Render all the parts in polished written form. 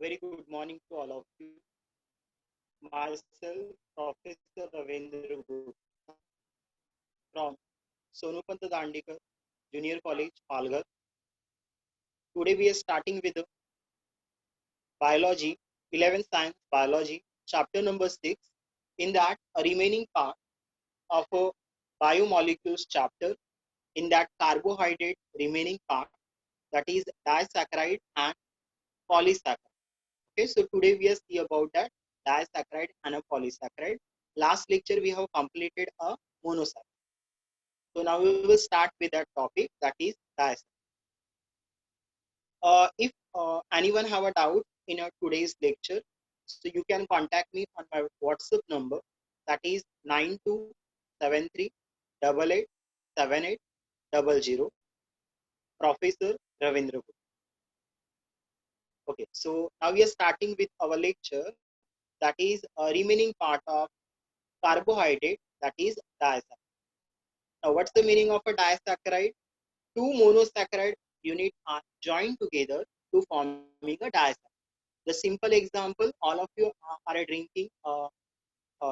Very good morning to all of you. Myself, Professor Ravindra Gupta from Sonupanta Dandikar Junior College, Palghar. Today we are starting with biology, 11th science biology, chapter number 6. In that, a remaining part of a biomolecules chapter. In that, carbohydrate remaining part, that is disaccharide and polysaccharide. Okay, so today we are see about that disaccharide and a polysaccharide. Last lecture we have completed a monosaccharide. So now we will start with that topic, that is diasaccharide. If anyone have a doubt in today's lecture, so you can contact me on my WhatsApp number, that is 9273887800. Professor Ravindra Gupta. Okay, so now we are starting with our lecture, that is a remaining part of carbohydrate, that is disaccharide. Now what's the meaning of a disaccharide? Two monosaccharide units are joined together to forming a disaccharide. The simple example, all of you are drinking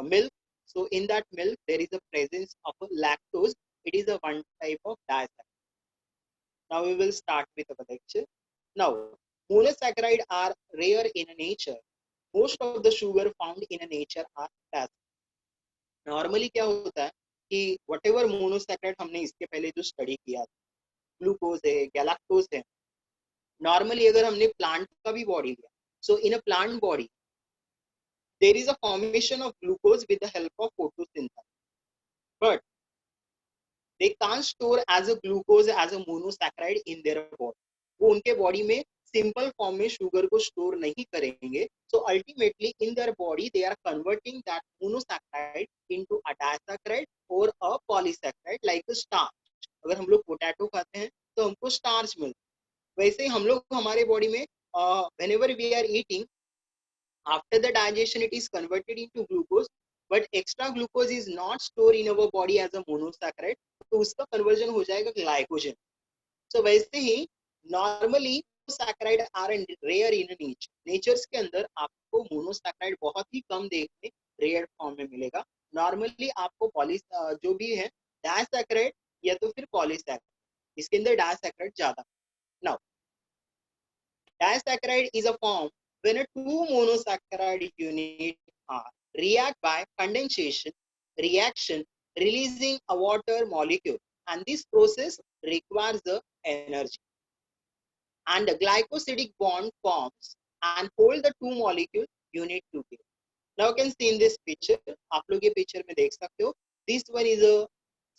milk. So in that milk there is a presence of a lactose. It is a one type of disaccharide. Now we will start with our lecture. Now monosaccharides are rare in nature. Most of the sugar found in nature are disaccharide. Normally क्या होता है कि what ever monosaccharide हमने इसके पहले जो study किया, glucose है, गैलाक्टोज है, नॉर्मली अगर हमने प्लांट का भी बॉडी लिया, so in a plant body there is a formation of glucose with the help of photosynthesis, but they can't store as a glucose as a monosaccharide in their body. वो उनके body में simple form में sugar को store नहीं करेंगे. So ultimately in their body they are converting that monosaccharide into a disaccharide और a polysaccharide like starch. अगर हम लोग पोटैटो खाते हैं तो हमको स्टार्च मिलता है. वैसे ही हम लोग हमारे बॉडी में whenever we are eating, after the digestion it is converted into glucose, but extra glucose is not stored in our body as a monosaccharide, तो उसका कन्वर्जन हो जाएगा ग्लाइकोजन. सो वैसे ही normally monosaccharide are rare in nature. Natures के अंदर आपको monosaccharide बहुत ही कम देखने रेयर फॉर्म में मिलेगा. नॉर्मली आपको जो भी है डाइसैक्राइड या तो फिर पॉलीसैक्राइड, इसके अंदर डाइसैक्राइड ज्यादा. Now disaccharide is a form when a two monosaccharide units are react by condensation reaction releasing a water molecule, and this process requires the energy, and a glycosidic bond forms and hold the two molecule unit together. Now you can see in this picture, आप लोग ये picture में देख सकते हो, this one is a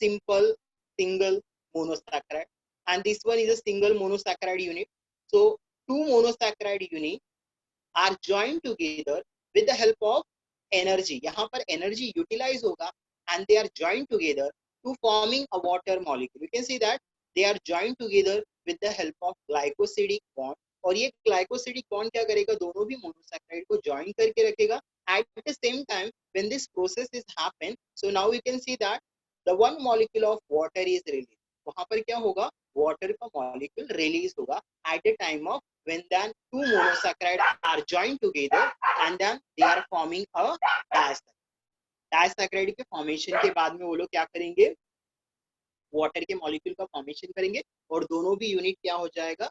simple single monosaccharide and this one is a single monosaccharide unit. So two monosaccharide units are joined together with the help of energy. यहाँ पर energy utilize होगा and they are joined together to forming a water molecule. You can see that they are joined together with the help of glycosidic bond. और ये glycosidic bond क्या करेगा, दोनों भी monosaccharide को join करके रखेगा. At the same time, when this process is happen, so now you can see that the one molecule of water is released. वहाँ पर क्या होगा, water का molecule release होगा at the time of when then two monosaccharide are joined together and then they are forming a disaccharide. डायसैक्राइड के formation के बाद में वो लोग क्या करेंगे, वाटर के मॉलिक्यूल का फॉर्मेशन करेंगे और दोनों भी यूनिट क्या हो जाएगा,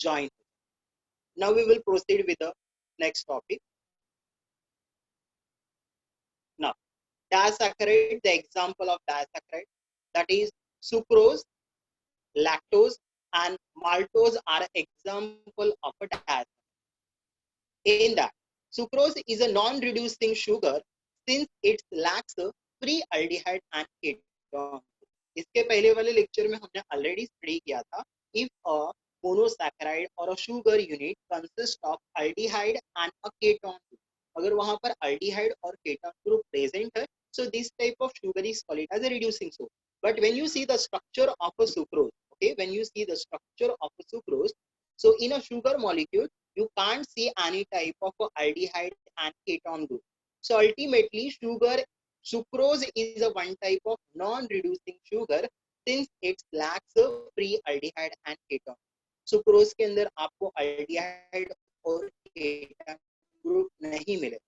join. Now we will proceed with the next topic. Now disaccharide, the example of disaccharide, that is sucrose, lactose and maltose are example of a disaccharide. In that sucrose is a non-reducing sugar since it lacks free aldehyde and ketone. इसके पहले वाले lecture में हमने already study किया था, if a monosaccharide or a sugar unit consists of aldehyde and a ketone group, अगर वहां पर aldehyde और ketone group present है, so this type of sugar is called as a reducing sugar. But when you see the structure of a sucrose, okay, when you see the structure of a sucrose, so in a sugar molecule you can't see any type of aldehyde and ketone group. So ultimately sucrose is a one type of non-reducing sugar since it lacks free aldehyde and ketone. Sucrose के अंदर आपको aldehyde और ketone group नहीं मिले।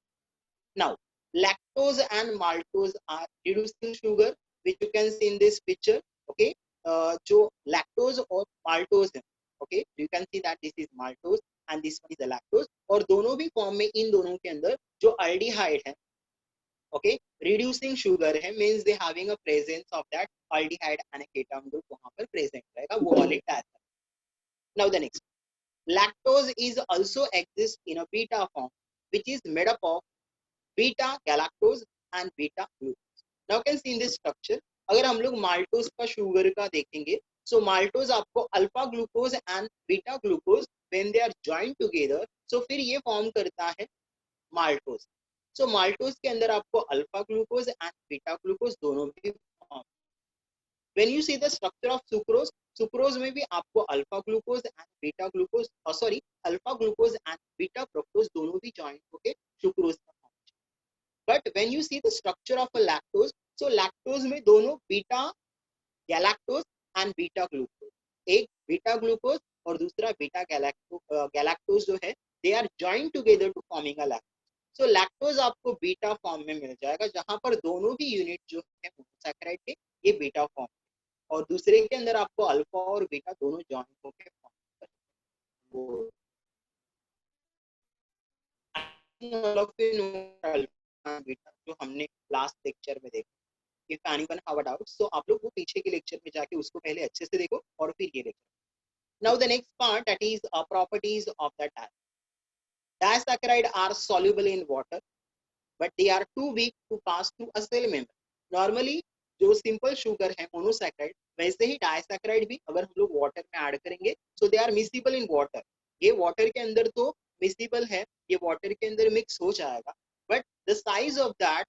Now lactose and maltose are reducing sugar which you can see in this picture. Okay, जो lactose और maltose है, okay, you can see that this is maltose and this one is the lactose, और दोनों भी form में इन दोनों के अंदर जो अल्डिहाइड है, okay, reducing sugar है, means they having a presence of that aldehyde and a ketone group वहां पर present रहेगा, वो वाले disaster. Now the next, lactose is also exist in a beta form which is made up of beta galactose and beta glucose. Now you can see in this structure, अगर हम लोग maltose का sugar का देखेंगे, so maltose आपको alpha glucose and beta glucose when they are joined together, so फिर ये form करता है माल्टोज. so माल्टोज के अंदर आपको alpha glucose and beta glucose दोनों भी form. when you see the structure of sucrose, sucrose में भी आपको alpha glucose and beta glucose, sorry alpha glucose and beta fructose दोनों भी जॉइंट होके सुक्रोज का formation. But when you see the structure of a lactose, so lactose में दोनों beta गैलैक्टोज and beta glucose, एक बीटा ग्लूकोज और दूसरा beta गैलैक्टोज जो है, they are joined together to forming a lactose. So lactose आपको बीटा फॉर्म में मिल जाएगा, जहां पर दोनों भी यूनिट जो है मोनोसैकेराइड के ये बीटा फॉर्म, और दूसरे के अंदर आपको अल्फा और बीटा दोनों जॉइन होकर फॉर्म करेंगे. बीटा जो हमने लास्ट लेक्चर में देखा. If anyone have a doubt, so आप लोग वो पीछे के लेक्चर में जाके उसको पहले अच्छे से देखो और फिर ये lecture. Now the next part, that is properties of the disaccharide are soluble in water but they are too weak to pass through a cell membrane. Normally जो सिंपल शुगर है मोनोसैकेराइड, वैसे ही डायसैकेराइड भी अगर हम लोग वाटर में add करेंगे, so they are miscible in water. ये वाटर के अंदर तो मिसिबल है, ये वाटर के अंदर मिक्स हो जाएगा, but the size of that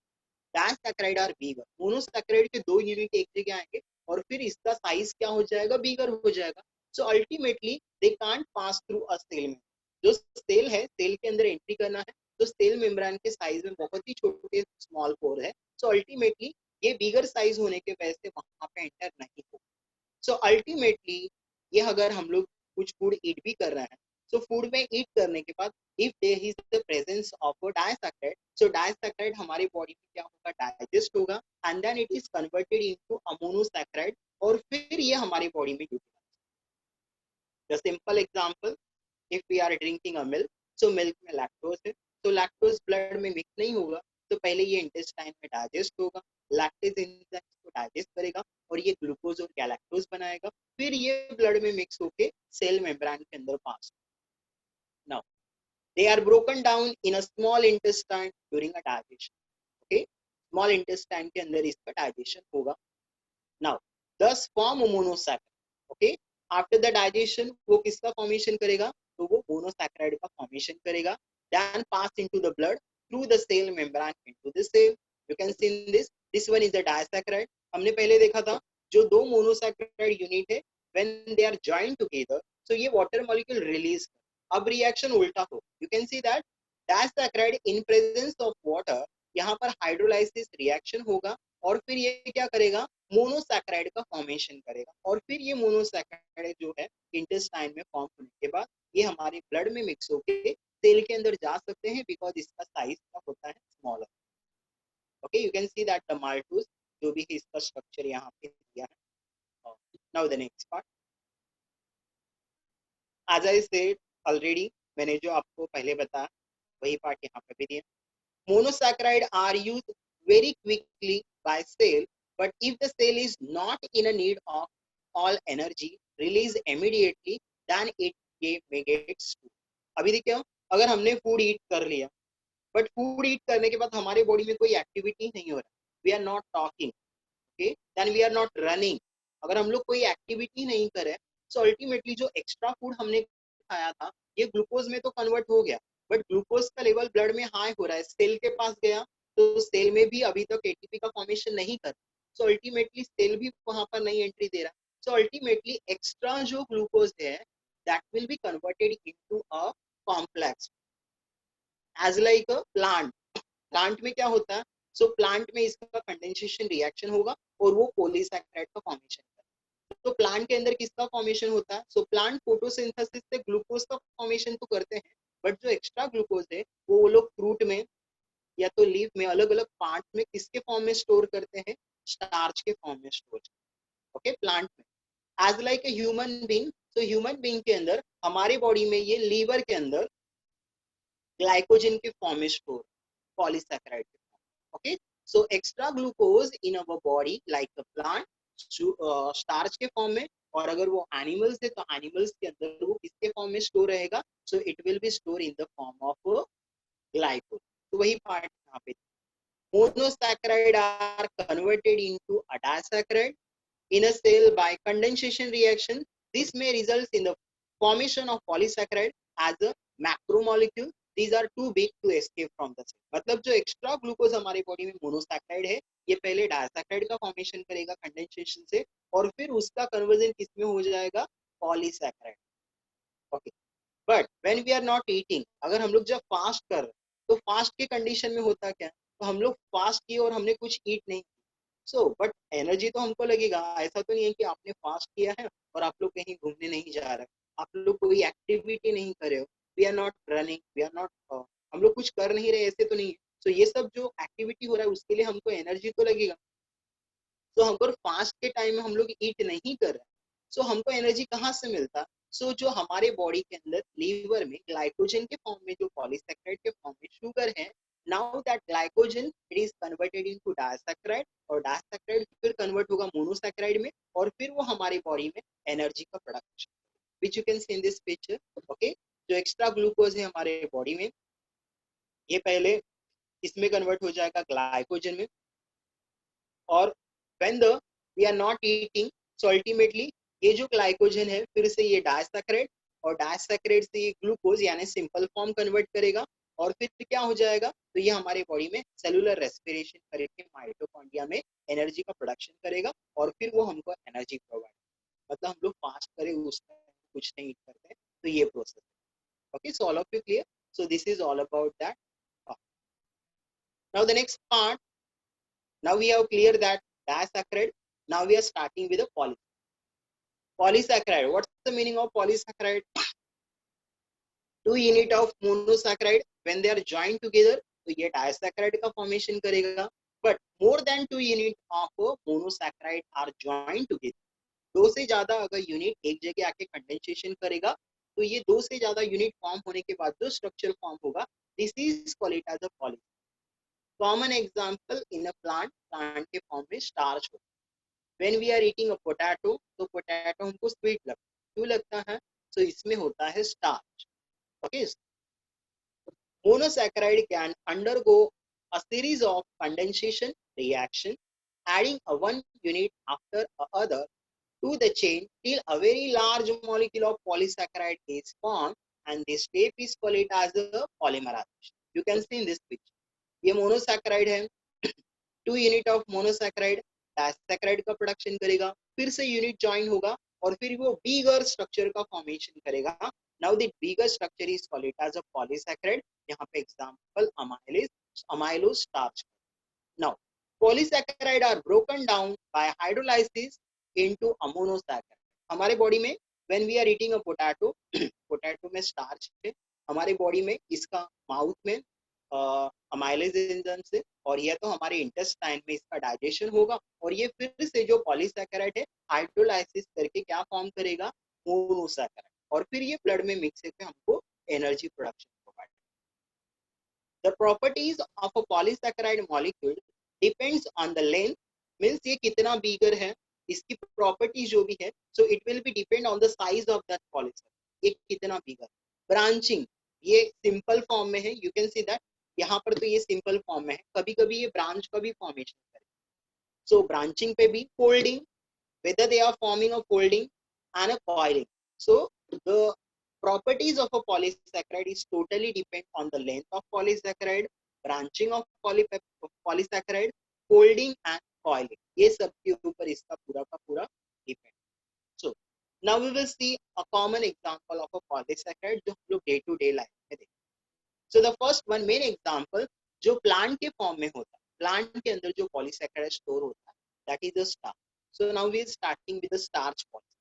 disaccharide are bigger. Monosaccharide के दो यूनिट एक जगह आएंगे और फिर इसका साइज क्या हो जाएगा, बिगर हो जाएगा. So ultimately they can't pass through a cell में. जो सेल है, सेल के अंदर एंट्री करना है, तो सेल मेम्ब्रेन के साइज में बहुत ही छोटे स्मॉल पोर है. सो अल्टीमेटली ये बिगर साइज होने के वजह से वहां पे एंटर नहीं हो. सो अल्टीमेटली ये अगर हम लोग कुछ फूड ईट भी कर रहे हैं, सो फूड में ईट करने के बाद if there is the presence of a disaccharide, so disaccharide हमारी बॉडी में क्या होगा, डाइजेस्ट होगा and then it is converted into a monosaccharide, और फिर ये हमारी बॉडी में utilise. The simple example, if we are drinking a milk, so milk में लैक्टोज है, तो लैक्टोज ब्लड में मिक्स नहीं होगा, तो पहले ये इंटेस्टाइन में डाइजेस्ट होगा, लैक्टेज एंजाइम को डाइजेस्ट करेगा और ये ग्लूकोज और गैलेक्टोज बनाएगा, फिर ये ब्लड में मिक्स होके सेल मेम्ब्रेन के अंदर pass. Now they are broken down in a small intestine during a digestion. Okay, small intestine के अंदर इसका डाइजेशन होगा. Now this form monosaccharide. Okay, after the digestion वो किसका फॉर्मेशन करेगा, तो वो मोनोसैकेराइड का फॉर्मेशन करेगा. then pass into the blood through the cell membrane into the cell. You can see in this one is the disaccharide. हमने पहले देखा था जो दो मोनोसैकेराइड यूनिट है, when they are joined together, so ये water molecule release. अब reaction उल्टा हो, you can see that disaccharide in presence of water, यहाँ पर हाइड्रोलाइसिस रिएक्शन होगा और फिर ये क्या करेगा, मोनोसैकेराइड का फॉर्मेशन करेगा, और फिर ये मोनोसैकेराइड जो है इंटेस्टाइन में फॉर्म होने के बाद ये हमारे ब्लड में मिक्स होके सेल के अंदर जा सकते हैं, बिकॉज इसका साइज क्या होता है, smaller. Okay, you can see that the maltose जो भी है इसका स्ट्रक्चर यहाँ पे दिया है. Now the next part, as I said already, मैंने जो आपको पहले बताया वही पार्ट यहाँ पे भी दिया. Monosaccharide are used very quickly by cell, but if the cell is not in a need of all energy release immediately, then it may get stored. अभी देखिए, अगर हमने फूड ईट कर लिया, बट फूड ईट करने के बाद हमारे बॉडी में कोई एक्टिविटी नहीं हो रहा, we are not talking, okay, then we are not running, अगर हम लोग कोई एक्टिविटी नहीं करें, सो अल्टीमेटली जो एक्स्ट्रा फूड हमने खाया था ये ग्लूकोज में तो कन्वर्ट हो गया, बट ग्लूकोज का लेवल ब्लड में हाई हो रहा है, सेल के पास गया तो सेल में भी अभी तक एटीपी का फॉर्मेशन नहीं कर, सो अल्टीमेटली सेल भी वहां पर नहीं एंट्री दे रहा, सो अल्टीमेटली एक्स्ट्रा जो ग्लूकोज है that will be converted into a complex as like a plant. Plant में क्या होता है, सो प्लांट में इसका कंडेंसेशन रिएक्शन होगा और वो पॉलीसैकेराइड का फॉर्मेशन करेगा. तो प्लांट के अंदर किसका फॉर्मेशन होता है, सो प्लांट फोटोसिंथेसिस से ग्लूकोज का फॉर्मेशन तो करते हैं, बट जो एक्स्ट्रा ग्लूकोज है वो लोग फ्रूट में या तो लीफ में अलग अलग पार्ट में किसके फॉर्म में स्टोर करते हैं, स्टार्च के फॉर्म में स्टोर, ओके, प्लांट में। As like a human being, तो ह्यूमन बीइंग के अंदर हमारे बॉडी में ये लीवर के अंदर ग्लाइकोजन के फॉर्म में स्टोर, पॉलीसैकेराइड के form, okay. So extra glucose in our body like a plant starch के फॉर्म में, और अगर वो एनिमल्स है तो एनिमल्स के अंदर वो किसके फॉर्म में स्टोर रहेगा, so it will be store in the form of glycogen. तो वही पार्ट यहाँ पे, monosaccharide are converted into a disaccharide in a cell by condensation reaction. This may result in the formation of polysaccharide as a macromolecule. These are too big to escape from the cell. मतलब जो extra glucose हमारे body में monosaccharide है, ये पहले डायसैक्राइड का formation करेगा condensation से, और फिर उसका कन्वर्जन किसमें हो जाएगा, polysaccharide, okay. But when we are not eating, अगर हम लोग जब फास्ट कर रहे हैं तो फास्ट के कंडीशन में होता क्या, तो हम लोग फास्ट किए और हमने कुछ ईट नहीं, सो बट एनर्जी तो हमको लगेगा। ऐसा तो नहीं है कि आपने फास्ट किया है और आप लोग कहीं घूमने नहीं जा रहे, आप लोग कोई एक्टिविटी नहीं कर रहे हो, we are not running, we are not, हम लोग कुछ कर नहीं रहे, ऐसे तो नहीं है। सो ये सब जो एक्टिविटी हो रहा है उसके लिए हमको एनर्जी तो लगेगा। तो हमको फास्ट के टाइम में हम लोग ईट नहीं कर रहे, सो हमको एनर्जी कहाँ से मिलता, सो जो हमारे बॉडी के अंदर लीवर में ग्लाइकोजन के फॉर्म में जो पॉलीसैकेराइड के फॉर्म में शुगर है, now that glycogen it is converted into disaccharide, और डायसैकेराइड फिर कन्वर्ट होगा मोनोसैकेराइड में, और फिर वो हमारी बॉडी में एनर्जी का production, which you can C in this picture, okay. जो एक्स्ट्रा ग्लूकोज है हमारे बॉडी में, ये पहले इसमें कन्वर्ट हो जाएगा ग्लाइकोजन में, और when the we are not eating, so ultimately ये जो ग्लाइकोजन है फिर से ये डायसैकेराइड, और डायसैकेराइड से ये ग्लूकोज यानी सिंपल फॉर्म कन्वर्ट करेगा, और फिर क्या हो जाएगा, तो ये हमारे बॉडी में सेलुलर रेस्पिरेशन करके माइटोकॉन्ड्रिया में एनर्जी का प्रोडक्शन करेगा, और फिर वो हमको एनर्जी प्रोवाइड, मतलब हम लोग फास्ट करें उस कुछ नहीं करते हैं, तो ये process, okay. So all of you clear, so this is all about that. Now the next part, now we have clear that disaccharide, now we are starting with a polysaccharide. What's the meaning of polysaccharide? Two unit of monosaccharide when they are joined together, तो ये disaccharide का formation करेगा, but more than two unit of monosaccharide are joined together, दो से ज्यादा अगर unit एक जगह आके कंडेंसेशन करेगा, तो ये दो से ज्यादा यूनिट फॉर्म होने के बाद जो स्ट्रक्चर फॉर्म होगा, this is called it as a poly. Common example in a plant, plant के फॉर्म में स्टार्च होगा। When we are eating a potato, तो पोटैटो हमको स्वीट लगता है, क्यों लगता है, तो इसमें होता है starch, okay. Monosaccharide can undergo a series of condensation reaction, adding a one unit after other to the chain till a very large molecule of polysaccharide is formed, and this step is called it as a polymerization. You can see in this picture. ये monosaccharide है, two unit of monosaccharide डायसैकेराइड का production करेगा, फिर से unit join होगा, और फिर वो बिगर स्ट्रक्चर का फॉर्मेशन करेगा। Now that bigger structure is called it as a polysaccharide, यहाँ पे example amylose starch. Now polysaccharide are broken down by hydrolysis into a monosaccharide. हमारे बॉडी में when we are eating a potato, potato में starch है, हमारे body में इसका mouth में अमाइलेज एंजाइम से, और यह तो हमारे इंटेस्टाइन में इसका डाइजेशन होगा, और ये फिर से जो पॉलीसैकेराइड है हाइड्रोलाइसिस करके क्या फॉर्म करेगा, मोनोसैकेराइड, और फिर ये ब्लड में मिक्स होकर हमको energy production provide. The properties of a polysaccharide molecule depends on the length, means ये कितना बिगर है, इसकी प्रॉपर्टीज जो भी है, सो it will B depend on the size of that polysaccharide, ये कितना बिगर। ब्रांचिंग, ये सिंपल फॉर्म में है, यू कैन सी दैट, यहाँ पर तो ये सिंपल फॉर्म में है, कभी कभी ये ब्रांच का भी फॉर्मेशन करेगा, सो ब्रांचिंग पे भी, folding, whether they are forming a folding and a coiling, so the properties of a polysaccharide is totally depend on the length of polysaccharide, branching of polysaccharide, folding and coiling, ये सब के ऊपर इसका पूरा का पूरा depend. so now we will see a common example of a polysaccharide जो हम लोग डे टू डे लाइफ में देखते हैं। So the first one main example जो प्लांट के फॉर्म में होता है, प्लांट के अंदर जो पॉलीसैकेराइड स्टोर होता है, that is the starch. So now we are starting with the starch polysaccharide.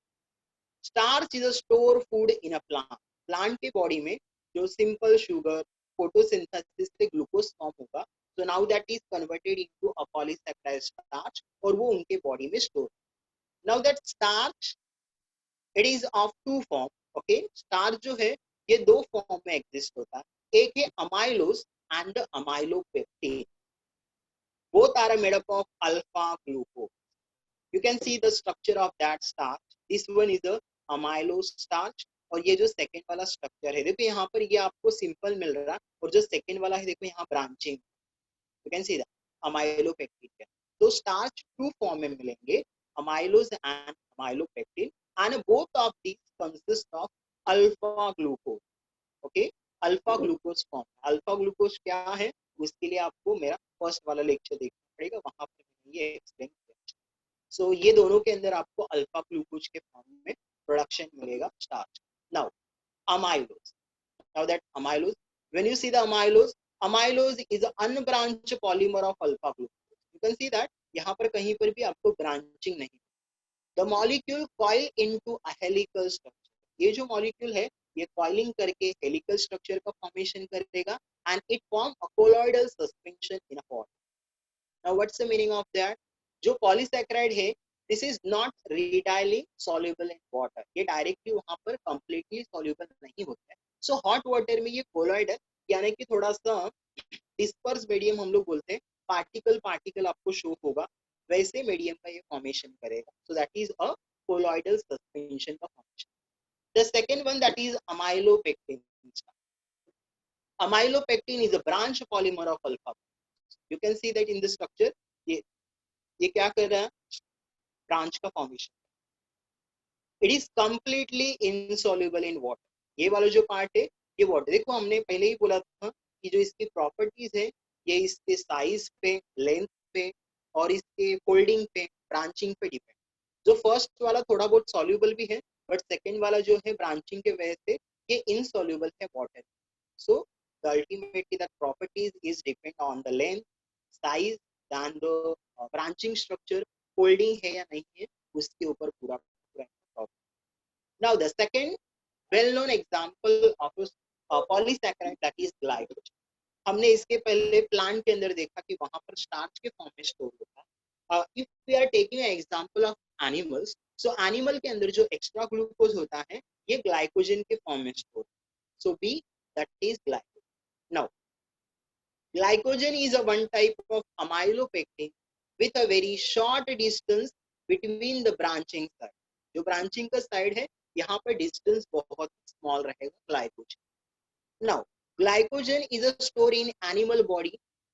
Starch is a store food in a plant. Plant के बॉडी में जो सिंपल शुगर फोटोसिंथेसिस से ग्लूकोज फॉर्म होगा, so now that is converted into a polysaccharide starch और वो उनके body में store. now that starch it is of two form, okay, starch जो है ये दो फॉर्म में एग्जिस्ट होता है, एक है amylose and amylopectin, both are made up of alpha glucose. You can see the structure of that starch. This one is a amylose starch और ये जो सेकेंड वाला स्ट्रक्चर है देखो यहाँ पर ये आपको सिंपल मिल रहा है और जो सेकेंड वाला है देखो यहाँ branching, you can see that amylopectin. तो स्टार्च टू फॉर्म में मिलेंगे, amylose and amylopectin, and both of these consist of alpha glucose. Okay, alpha glucose form. Alpha glucose क्या है उसके लिए आपको मेरा फर्स्ट वाला लेक्चर देखना पड़ेगा, वहां पर ये एक्सप्लेन किया। सो ये दोनों के अंदर आपको अल्फा ग्लूकोज के फॉर्म में प्रोडक्शन मिलेगा starch. Now amylose, now that amylose, when you see the amylose is an unbranched polymer of alpha glucose. You can see that यहाँ पर कहीं पर भी आपको ब्रांचिंग नहीं। the molecule coil into a helical structure, ये जो मॉलिक्यूल है ये कॉइलिंग करके हेलिकल स्ट्रक्चर का फॉर्मेशन करेगा and it form a colloidal suspension in a pot. Now what's the meaning of that, जो पॉलीसैकेराइड है this is not readily soluble in water, ये डायरेक्टली वहां पर कंप्लीटली सॉल्युबल नहीं होता है। सो हॉट वाटर में ये कोलॉइडल यानी कि थोड़ा सा डिस्पर्स मीडियम हम लोग बोलते हैं, पार्टिकल पार्टिकल आपको शो होगा, वैसे मीडियम का ये फॉर्मेशन करेगा। So that is a colloidal suspension का formation. The second one that is amylopectin. Amylopectin is a branch polymer of alpha. You can see that in the structure. ये क्या कर रहा है, ब्रांच का formation. It is completely insoluble in water, ये वाला जो पार्ट है ये वाटर। देखो हमने पहले ही बोला था कि जो इसकी प्रॉपर्टीज है ये इसके साइज पे, लेंथ पे और इसके फोल्डिंग पे, ब्रांचिंग पे डिपेंड। जो फर्स्ट वाला थोड़ा बहुत सॉल्युबल भी है बट सेकेंड वाला जो है ब्रांचिंग के वजह से ये इनसॉल्युबल है water. So the ultimately that properties is depend on the length, size, then the branching structure, folding है या नहीं है उसके ऊपर पूरा पूरा। Now the second well known example of polysaccharide that is glycogen. हमने इसके पहले प्लांट के अंदर देखा कि वहां पर स्टार्च के फॉर्म में स्टोर होता है। If we are taking example of animals, so animal के अंदर जो एक्स्ट्रा ग्लूकोज होता है ये ग्लाइकोजन के फॉर्म में store. So be that is glycogen. Now glycogen is a one type of amylopectin with a very short distance between the branching side. जो branching का साइड है यहाँ पर डिस्टेंस बहुत स्मॉल रहेगा glycogen. Now glycogen is a store in animal body,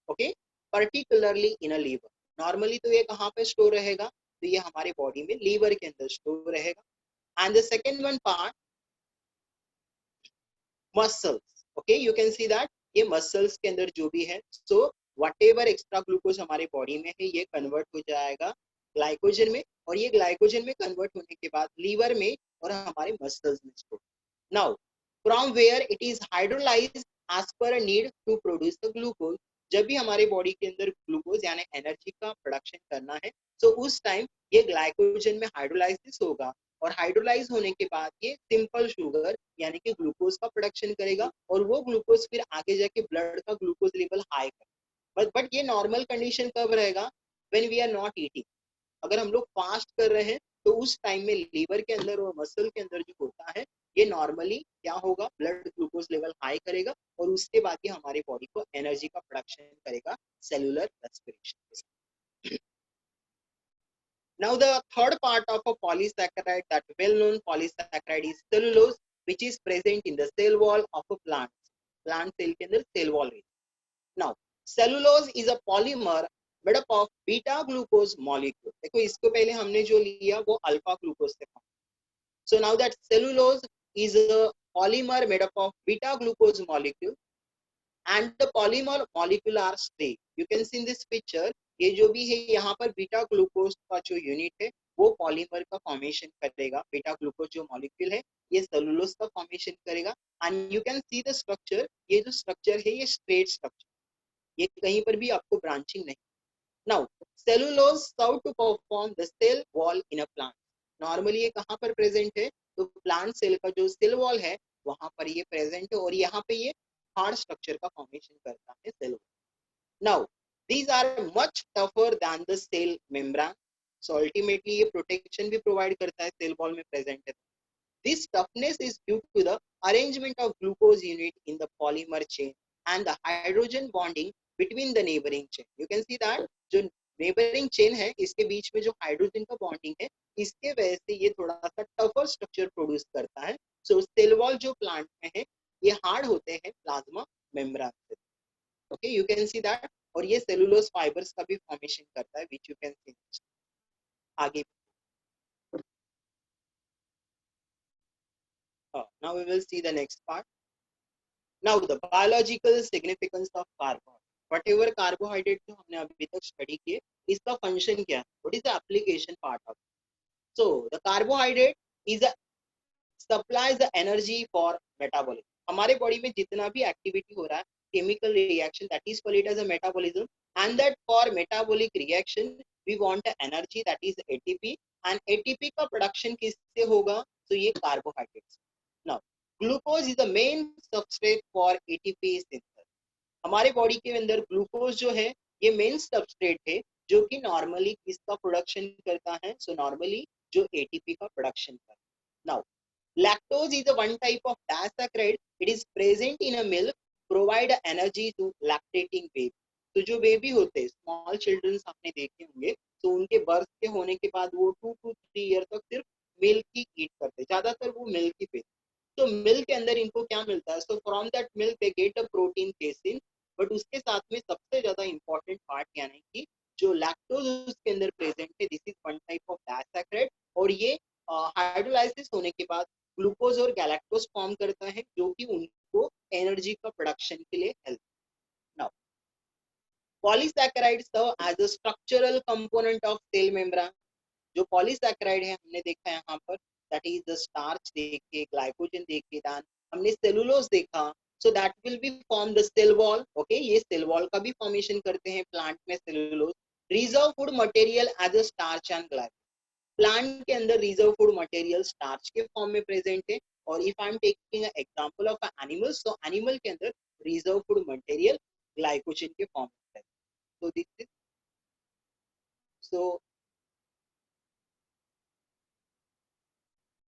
okay, particularly in a liver. Normally तो ये कहाँ पे स्टोर रहेगा, तो ये हमारे बॉडी में लीवर के अंदर स्टोर रहेगा। And the second one part muscles, okay, you can see that ये मसल्स के अंदर जो भी है, सो व्हाटएवर एक्स्ट्रा ग्लूकोज हमारे बॉडी में है ये कन्वर्ट हो जाएगा ग्लाइकोजन में, और ये ग्लाइकोजन में कन्वर्ट होने के बाद लीवर में और हमारे मसल्स में store. Now from where it is hydrolysed as per need to produce the glucose. जब भी हमारे बॉडी के अंदर ग्लूकोज यानी एनर्जी का प्रोडक्शन करना है, तो उस टाइम ये ग्लाइकोजन में हाइड्रोलाइसिस होगा, और हाइड्रोलाइज होने के बाद ये सिंपल शुगर यानी कि ग्लूकोज का प्रोडक्शन करेगा, और वो ग्लूकोज फिर आगे जाके ब्लड का ग्लूकोज लेवल हाई करेगा। बट ये नॉर्मल कंडीशन कब रहेगा, when we are not eating. अगर हम लोग फास्ट कर रहे हैं तो उस टाइम में लीवर के अंदर और मसल के अंदर जो होता है ये नॉर्मली क्या होगा, ब्लड ग्लूकोज लेवल हाई करेगा, और उसके बाद ये हमारी बॉडी को एनर्जी का प्रोडक्शन करेगा cellular respiration. Now the third part of a polysaccharide, that well-known polysaccharide is cellulose, which is present in the cell wall of a plant. Plant cell के अंदर cell wall है। Now cellulose is a polymer made up of beta glucose molecule। देखो इसको पहले हमने जो लिया वो अल्फा ग्लूकोज से था। So now that cellulose is a polymer made up of beta glucose molecule and the polymer molecule are straight. You can see in this picture ये जो भी है यहाँ पर बीटा ग्लूकोज का जो यूनिट है वो पॉलीमर का फॉर्मेशन करेगा। बीटा ग्लूकोज जो मॉलिक्यूल है ये सेलुलोज का फॉर्मेशन करेगा, and you can see the structure. ये जो स्ट्रक्चर है ये स्ट्रेट स्ट्रक्चर, ये कहीं पर भी आपको ब्रांचिंग नहीं। Now cellulose serve to perform the cell wall in a plant. Normally ये कहाँ पर प्रेजेंट है, तो प्लांट सेल का जो सेल वॉल है वहां पर ये प्रेजेंट है और यहाँ पे ये हार्ड स्ट्रक्चर का फॉर्मेशन करता है cell. Now these are much tougher than the cell membrane, so ultimately ये प्रोटेक्शन भी प्रोवाइड करता है सेल वॉल में प्रेजेंट है। This toughness is due to the arrangement of glucose unit in the polymer chain and the hydrogen bonding between the neighboring chain. You can see that जो neighboring chain है इसके बीच में जो hydrogen का bonding है इसके वजह से ये थोड़ा सा टफर स्ट्रक्चर प्रोड्यूस करता है। सो सेल वॉल जो प्लांट में है ये हार्ड होते हैं प्लाज्मा मेम्ब्रेन से। Okay, you can see that. और ये सेलुलोज फाइबर्स का भी फॉर्मेशन करता है विच यू कैन सी। आगे now we will see the next part. Now the biological significance of carbohydrate. Whatever carbohydrate जो हमने अभी तक स्टडी किए इसका फंक्शन क्या है? What is the application part of it? So the carbohydrate is a supplies the energy for metabolism. हमारे body में जितना भी एक्टिविटी हो रहा है chemical reaction, that is called it as a metabolism, and that for metabolic reaction we want a energy, that is ATP, and ATP का production किससे होगा? तो ये carbohydrates. Now glucose is the main substrate for ATP synthesis. हमारे body के अंदर glucose जो है ये मेन सबस्ट्रेट है जो कि नॉर्मली किसका प्रोडक्शन करता है? सो नॉर्मली जो एटीपी का प्रोडक्शन करता है। Now lactose is one type of disaccharide, it is present in a milk, provide energy to lactating baby. तो जो बेबी होते हैं स्मॉल चिल्ड्रन आपने देखे होंगे तो उनके बर्थ के होने के बाद वो 2 to 3 ईयर तक सिर्फ मिल्क ही ईट करते हैं, ज्यादातर वो मिल्क ही पीते। तो मिल्क के अंदर इनको क्या मिलता है? So from that milk they get a protein casein, but उसके साथ में सबसे ज्यादा इंपॉर्टेंट पार्ट यानी कि जो लैक्टोज उसके अंदर प्रेजेंट है, this is one type of disaccharide, और ये हाइड्रोलाइसिस होने के बाद ग्लूकोज और गैलेक्टोज फॉर्म करता है जो कि उनको एनर्जी का प्रोडक्शन के लिए help. Now polysaccharide serve as a structural component of cell membrane. जो पॉलीसैकेराइड है हमने देखा यहाँ पर, दैट इज द स्टार्च देखे, ग्लाइकोजन देखे, दैन हमने सेलुलोज देखा, so that will be form the cell wall. Okay, ये सेल वॉल का भी फॉर्मेशन करते हैं प्लांट में cellulose. Reserve food material as a starch and glycogen. Plant के अंदर रिजर्व फूड मटेरियल स्टार्च के फॉर्म में प्रेजेंट है, और if I am taking example of animal, so animal के अंदर रिजर्व फूड मटेरियल ग्लाइकोजन के फॉर्म में present. So this is, so